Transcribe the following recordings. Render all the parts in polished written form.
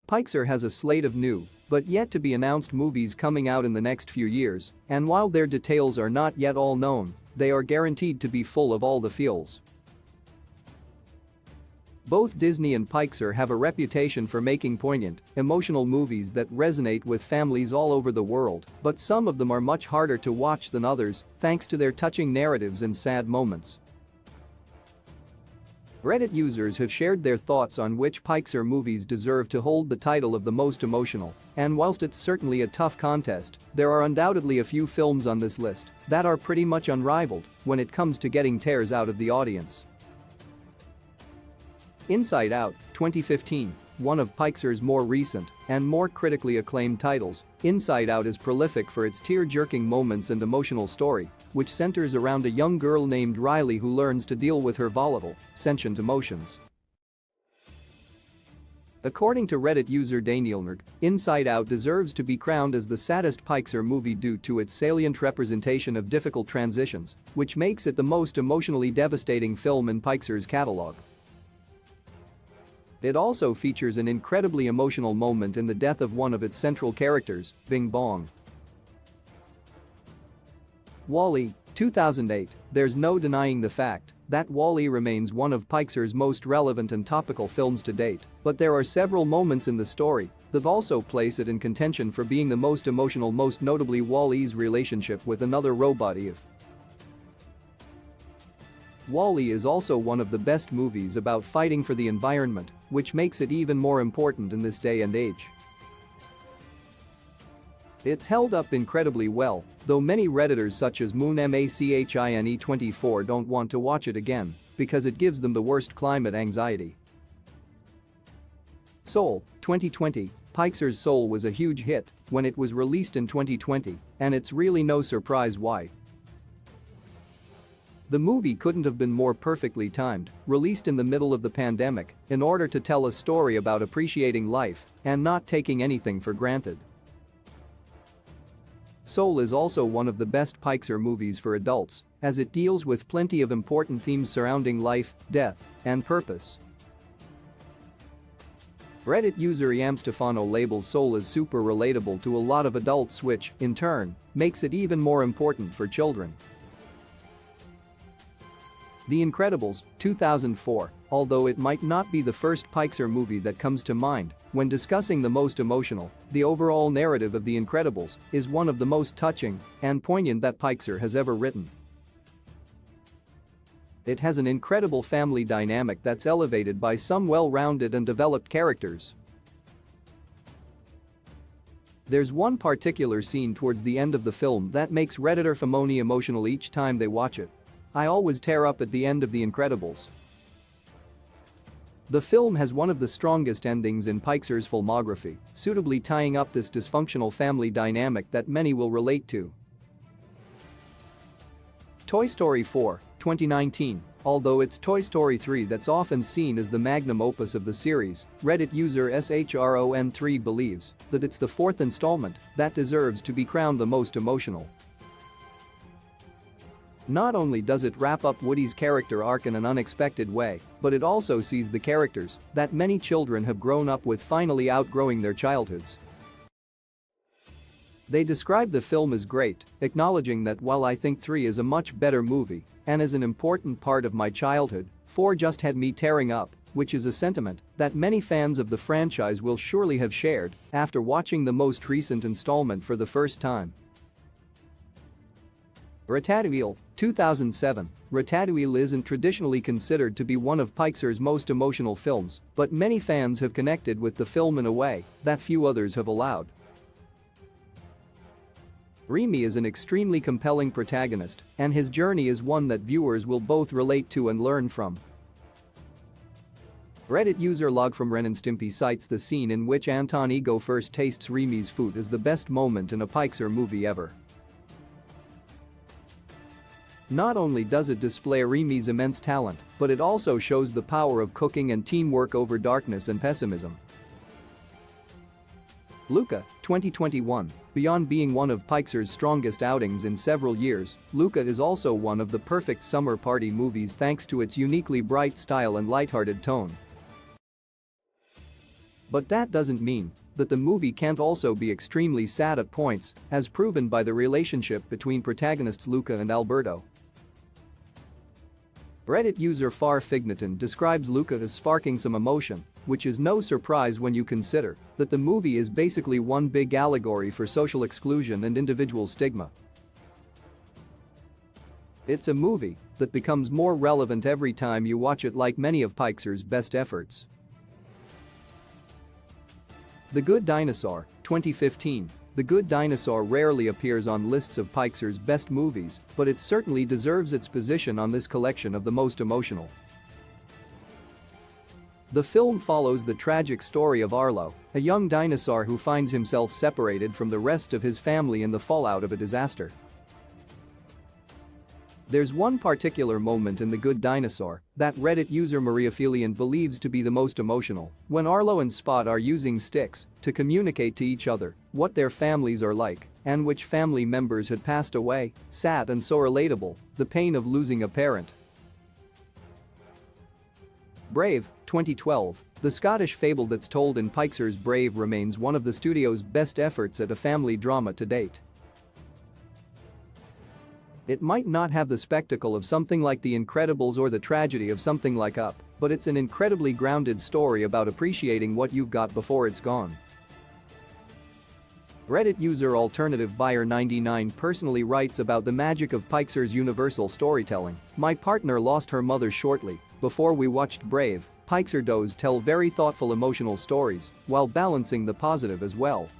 Pixar has a slate of new, but yet to be announced movies coming out in the next few years, and while their details are not yet all known, they are guaranteed to be full of all the feels. Both Disney and Pixar have a reputation for making poignant, emotional movies that resonate with families all over the world, but some of them are much harder to watch than others, thanks to their touching narratives and sad moments. Reddit users have shared their thoughts on which Pixar movies deserve to hold the title of the most emotional, and whilst it's certainly a tough contest, there are undoubtedly a few films on this list that are pretty much unrivaled when it comes to getting tears out of the audience. Inside Out, 2015, one of Pixar's more recent and more critically acclaimed titles, Inside Out is prolific for its tear-jerking moments and emotional story, which centers around a young girl named Riley who learns to deal with her volatile, sentient emotions. According to Reddit user Danielnerg, Inside Out deserves to be crowned as the saddest Pixar movie due to its salient representation of difficult transitions, which makes it the most emotionally devastating film in Pixar's catalog. It also features an incredibly emotional moment in the death of one of its central characters, Bing Bong. WALL-E, 2008, there's no denying the fact that WALL-E remains one of Pixar's most relevant and topical films to date, but there are several moments in the story that also place it in contention for being the most emotional, most notably WALL-E's relationship with another robot Eve. WALL-E is also one of the best movies about fighting for the environment, which makes it even more important in this day and age. It's held up incredibly well, though many Redditors such as MoonMachine24 don't want to watch it again because it gives them the worst climate anxiety. Soul, 2020, Pixar's Soul was a huge hit when it was released in 2020, and it's really no surprise why. The movie couldn't have been more perfectly timed, released in the middle of the pandemic, in order to tell a story about appreciating life and not taking anything for granted. Soul is also one of the best Pixar movies for adults, as it deals with plenty of important themes surrounding life, death, and purpose. Reddit user Stefano labels Soul as super relatable to a lot of adults, which, in turn, makes it even more important for children. The Incredibles, 2004, although it might not be the first Pixar movie that comes to mind when discussing the most emotional, the overall narrative of The Incredibles is one of the most touching and poignant that Pixar has ever written. It has an incredible family dynamic that's elevated by some well-rounded and developed characters. There's one particular scene towards the end of the film that makes Redditor Famoni emotional each time they watch it. I always tear up at the end of The Incredibles. The film has one of the strongest endings in Pixar's filmography, suitably tying up this dysfunctional family dynamic that many will relate to. Toy Story 4, 2019, although it's Toy Story 3 that's often seen as the magnum opus of the series, Reddit user SHRON3 believes that it's the fourth installment that deserves to be crowned the most emotional. Not only does it wrap up Woody's character arc in an unexpected way, but it also sees the characters that many children have grown up with finally outgrowing their childhoods. They describe the film as great, acknowledging that while I think 3 is a much better movie and is an important part of my childhood, 4 just had me tearing up, which is a sentiment that many fans of the franchise will surely have shared after watching the most recent installment for the first time. Ratatouille, 2007, Ratatouille isn't traditionally considered to be one of Pixar's most emotional films, but many fans have connected with the film in a way that few others have allowed. Remy is an extremely compelling protagonist, and his journey is one that viewers will both relate to and learn from. Reddit user Log from Ren and Stimpy cites the scene in which Anton Ego first tastes Remy's food as the best moment in a Pixar movie ever. Not only does it display Remy's immense talent, but it also shows the power of cooking and teamwork over darkness and pessimism. Luca, 2021, beyond being one of Pixar's strongest outings in several years, Luca is also one of the perfect summer party movies thanks to its uniquely bright style and lighthearted tone. But that doesn't mean that the movie can't also be extremely sad at points, as proven by the relationship between protagonists Luca and Alberto. Reddit user farfignaton describes Luca as sparking some emotion, which is no surprise when you consider that the movie is basically one big allegory for social exclusion and individual stigma. It's a movie that becomes more relevant every time you watch it, like many of Pixar's best efforts. The Good Dinosaur, 2015. The Good Dinosaur rarely appears on lists of Pixar's best movies, but it certainly deserves its position on this collection of the most emotional. The film follows the tragic story of Arlo, a young dinosaur who finds himself separated from the rest of his family in the fallout of a disaster. There's one particular moment in The Good Dinosaur that Reddit user Mariaphilian believes to be the most emotional, when Arlo and Spot are using sticks to communicate to each other what their families are like and which family members had passed away. Sad and so relatable, the pain of losing a parent. Brave, 2012. The Scottish fable that's told in Pixar's Brave remains one of the studio's best efforts at a family drama to date. It might not have the spectacle of something like The Incredibles or the tragedy of something like Up, but it's an incredibly grounded story about appreciating what you've got before it's gone. Reddit user Alternative Buyer 99 personally writes about the magic of Pixar's universal storytelling. My partner lost her mother shortly before we watched Brave. Pixar does tell very thoughtful emotional stories while balancing the positive as well.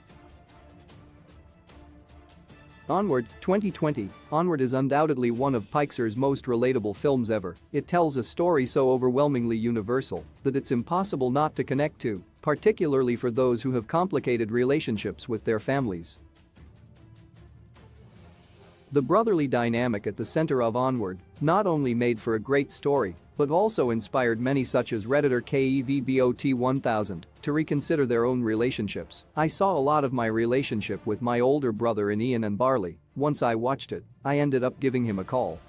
Onward, 2020. Onward is undoubtedly one of Pixar's most relatable films ever. It tells a story so overwhelmingly universal that it's impossible not to connect to, particularly for those who have complicated relationships with their families. The brotherly dynamic at the center of Onward not only made for a great story, but also inspired many such as Redditor KEVBOT1000 to reconsider their own relationships. I saw a lot of my relationship with my older brother in Ian and Barley. Once I watched it, I ended up giving him a call.